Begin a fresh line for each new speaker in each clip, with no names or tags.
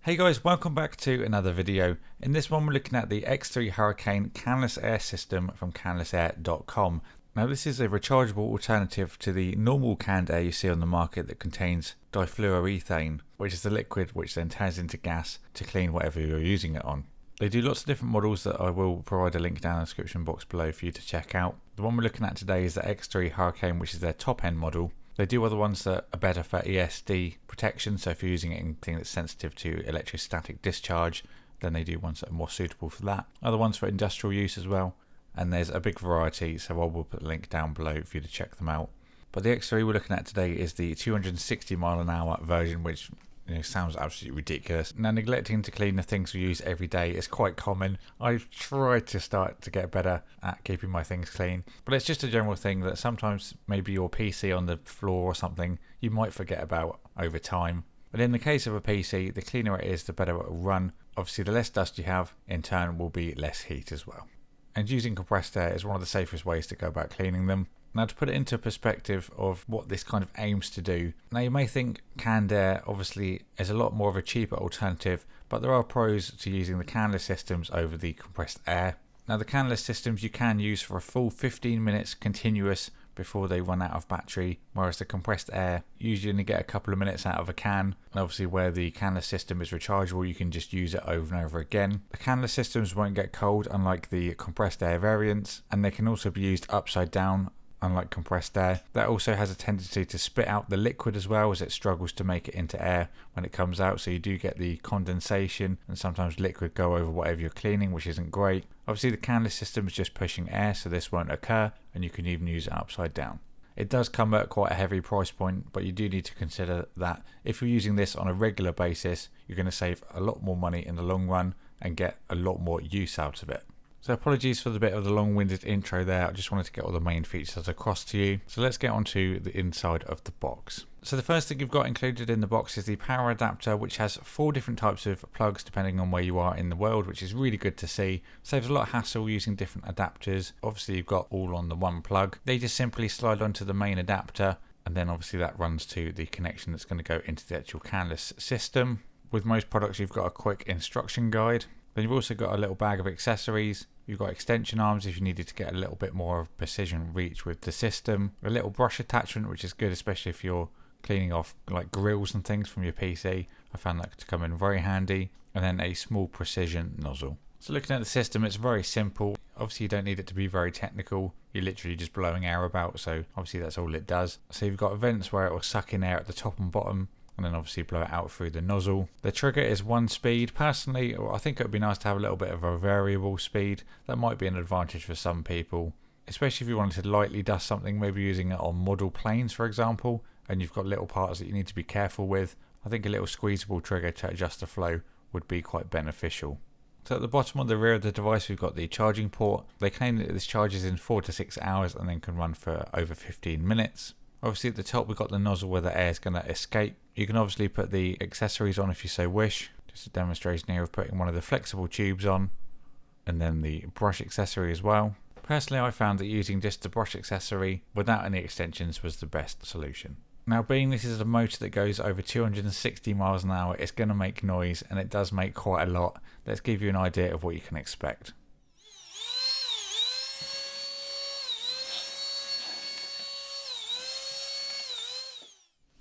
Hey guys, welcome back to another video. In this one we're looking at the X3 Hurricane Canless air system from canlessair.com. Now this is a rechargeable alternative to the normal canned air you see on the market that contains difluoroethane, which is the liquid which then turns into gas to clean whatever you're using it on. They do lots of different models that I will provide a link down in the description box below for you to check out. The one we're looking at today is the X3 Hurricane, which is their top end model. They do other ones that are better for ESD protection, so if you're using it in anything that's sensitive to electrostatic discharge, then they do ones that are more suitable for that. Other ones for industrial use as well, and there's a big variety, so I will put a link down below for you to check them out. But the X3 we're looking at today is the 260 mile an hour version, which sounds absolutely ridiculous. Now, neglecting to clean the things we use every day is quite common. I've tried to start to get better at keeping my things clean, but it's just a general thing that sometimes maybe your PC on the floor or something you might forget about over time. But in the case of a PC, the cleaner it is, the better it will run. Obviously, the less dust you have, in turn, will be less heat as well. And using compressed air is one of the safest ways to go about cleaning them. Now, to put it into perspective of what this kind of aims to do, now you may think canned air obviously is a lot more of a cheaper alternative, but there are pros to using the canless systems over the compressed air. Now, the canless systems you can use for a full 15 minutes continuous before they run out of battery, whereas the compressed air usually only get a couple of minutes out of a can. And obviously where the canless system is rechargeable, you can just use it over and over again. The canless systems won't get cold unlike the compressed air variants, and they can also be used upside down unlike compressed air. That also has a tendency to spit out the liquid as well, as it struggles to make it into air when it comes out, so you do get the condensation and sometimes liquid go over whatever you're cleaning, which isn't great. Obviously the canless system is just pushing air, so this won't occur, and you can even use it upside down. It does come at quite a heavy price point, but you do need to consider that if you're using this on a regular basis, you're going to save a lot more money in the long run and get a lot more use out of it. So apologies for the bit of the long-winded intro there. I just wanted to get all the main features across to you. So let's get on to the inside of the box. So the first thing you've got included in the box is the power adapter, which has 4 different types of plugs depending on where you are in the world, which is really good to see. Saves a lot of hassle using different adapters. Obviously you've got all on the one plug. They just simply slide onto the main adapter, and then obviously that runs to the connection that's going to go into the actual canless system. With most products you've got a quick instruction guide. Then you've also got a little bag of accessories. You've got extension arms if you needed to get a little bit more of precision reach with the system. A little brush attachment, which is good, especially if you're cleaning off like grills and things from your PC. I found that to come in very handy. And then a small precision nozzle. So looking at the system, it's very simple. Obviously you don't need it to be very technical. You're literally just blowing air about, so obviously that's all it does. So you've got vents where it will suck in air at the top and bottom, and then obviously blow it out through the nozzle. The trigger is 1 speed. Personally, I think it would be nice to have a little bit of a variable speed. That might be an advantage for some people, especially if you wanted to lightly dust something, maybe using it on model planes for example, and you've got little parts that you need to be careful with. I think a little squeezable trigger to adjust the flow would be quite beneficial. So at the bottom of the rear of the device we've got the charging port. They claim that this charges in 4 to 6 hours and then can run for over 15 minutes. Obviously at the top we've got the nozzle where the air is going to escape. You can obviously put the accessories on if you so wish. Just a demonstration here of putting one of the flexible tubes on, and then the brush accessory as well. Personally, I found that using just the brush accessory without any extensions was the best solution. Now, being this is a motor that goes over 260 miles an hour, it's going to make noise, and it does make quite a lot. Let's give you an idea of what you can expect.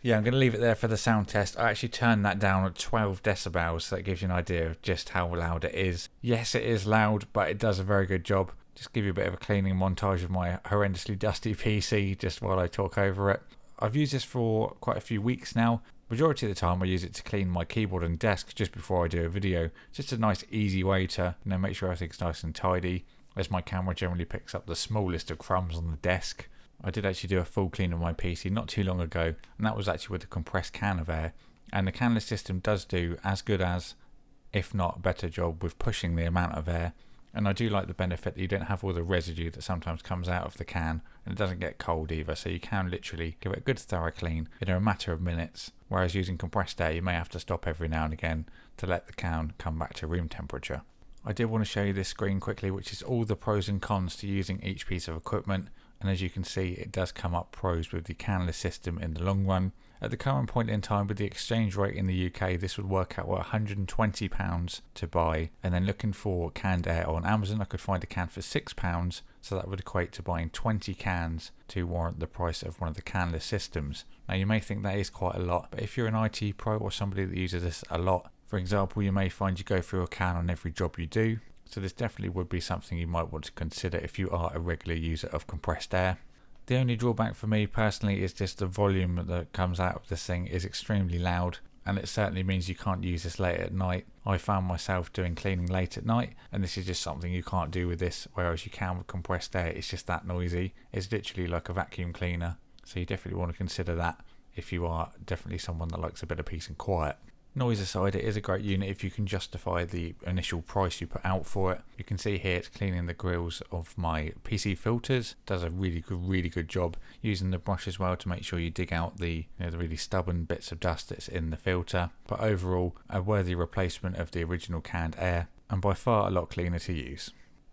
Yeah, I'm going to leave it there for the sound test. I actually turned that down at 12 decibels, so that gives you an idea of just how loud it is. Yes, it is loud, but it does a very good job. Just give you a bit of a cleaning montage of my horrendously dusty PC just while I talk over it. I've used this for quite a few weeks now. Majority of the time I use it to clean my keyboard and desk just before I do a video. Just a nice easy way to make sure everything's nice and tidy, as my camera generally picks up the smallest of crumbs on the desk. I did actually do a full clean of my PC not too long ago, and that was actually with a compressed can of air. And the canless system does do as good as, if not a better job, with pushing the amount of air. And I do like the benefit that you don't have all the residue that sometimes comes out of the can, and it doesn't get cold either, so you can literally give it a good thorough clean in a matter of minutes. Whereas using compressed air, you may have to stop every now and again to let the can come back to room temperature. I did want to show you this screen quickly, which is all the pros and cons to using each piece of equipment. And as you can see, it does come up pros with the canless system in the long run. At the current point in time, with the exchange rate in the UK, this would work out at £120 to buy. And then looking for canned air on Amazon, I could find a can for £6, so that would equate to buying 20 cans to warrant the price of one of the Canless systems. Now you may think that is quite a lot, but if you're an IT pro or somebody that uses this a lot, for example, you may find you go through a can on every job you do. So this definitely would be something you might want to consider if you are a regular user of compressed air. The only drawback for me personally is just the volume that comes out of this thing is extremely loud, and it certainly means you can't use this late at night. I found myself doing cleaning late at night, and this is just something you can't do with this, whereas you can with compressed air. It's just that noisy. It's literally like a vacuum cleaner, so you definitely want to consider that if you are definitely someone that likes a bit of peace and quiet. Noise aside, it is a great unit if you can justify the initial price you put out for it. You can see here it's cleaning the grills of my PC filters. Does a really good job using the brush as well to make sure you dig out the really stubborn bits of dust that's in the filter. But overall, a worthy replacement of the original canned air, and by far a lot cleaner to use.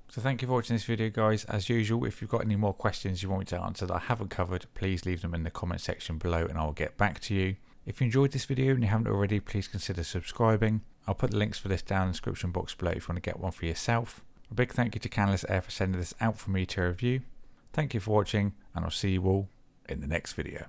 So thank you for watching this video, guys. As usual, if you've got any more questions you want me to answer that I haven't covered, please leave them in the comment section below and I'll get back to you. If you enjoyed this video and you haven't already, please consider subscribing. I'll put the links for this down in the description box below if you want to get one for yourself. A big thank you to Canless Air for sending this out for me to review. Thank you for watching, and I'll see you all in the next video.